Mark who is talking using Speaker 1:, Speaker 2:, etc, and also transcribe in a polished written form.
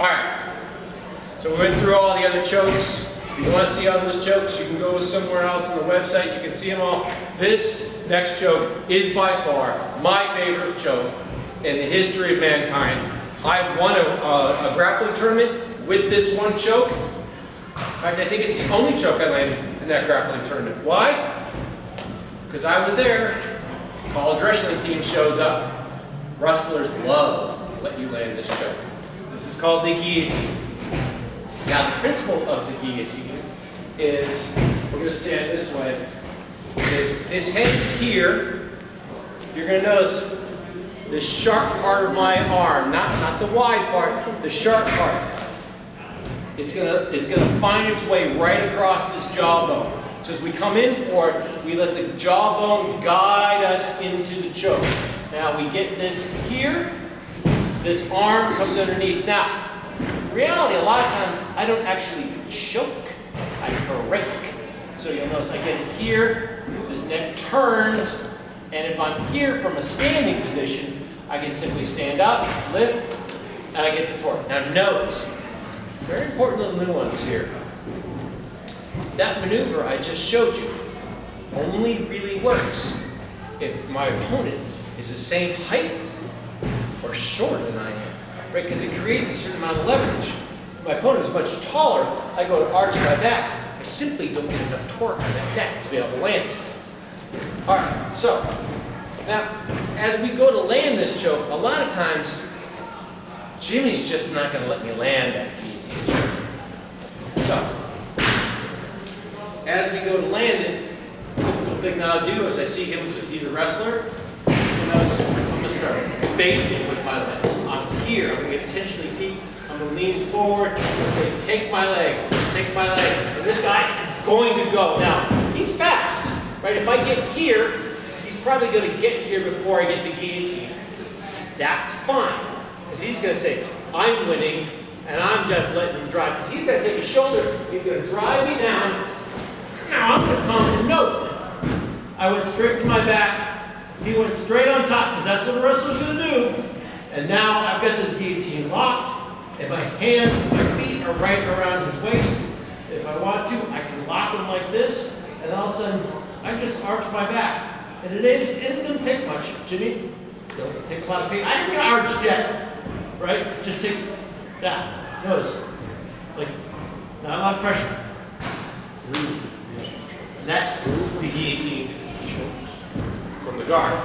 Speaker 1: Alright, so we went through all the other chokes. If you want to see all those chokes, you can go somewhere else on the website. You can see them all. This next choke is by far my favorite choke in the history of mankind. I won a grappling tournament with this one choke. In fact, I think it's the only choke I landed in that grappling tournament. Why? Because I was there. College wrestling team shows up. Wrestlers love to let you land this choke. This is called the guillotine. Now, the principle of the guillotine is, we're going to stand this way, is his head is here. You're going to notice the sharp part of my arm, not the wide part, the sharp part. It's gonna find its way right across this jawbone. So as we come in for it, we let the jawbone guide us into the choke. Now we get this here, this arm comes underneath. Now, in reality, a lot of times I don't actually choke, I break. So you'll notice I get it here, this neck turns, and if I'm here from a standing position, I can simply stand up, lift, and I get the torque. Now note, very important little nuance here. That maneuver I just showed you only really works if my opponent is the same height or shorter than I am, right? Because it creates a certain amount of leverage. If my opponent is much taller, I go to arch my back. I simply don't get enough torque on that neck to be able to land it. All right, so now as we go to land this choke, a lot of times Jimmy's just not going to let me land that guillotine choke. So, as we go to land it, the thing that I'll do is I see him, he's a wrestler, and I'm going to start baiting with my leg. I'm here, I'm going to get intentionally deep, I'm going to lean forward, and say, take my leg, and this guy is going to go. Now, he's fast, right? If I get here, he's probably going to get here before I get the guillotine. That's fine. Because he's going to say, I'm winning, and I'm just letting him drive. Because he's going to take his shoulder, he's going to drive me down. Now I'm going to come and note. I went straight to my back. He went straight on top, because that's what a wrestler's going to do. And now I've got this guillotine locked, and my hands, my feet are right around his waist. If I want to, I can lock him like this, and all of a sudden, I just arch my back. And it isn't going to take much, Jimmy. Don't take a lot of pain. I ain't going to arch yet. Right? It just takes that. Notice. Like, not a lot of pressure. And that's the guillotine from the guard.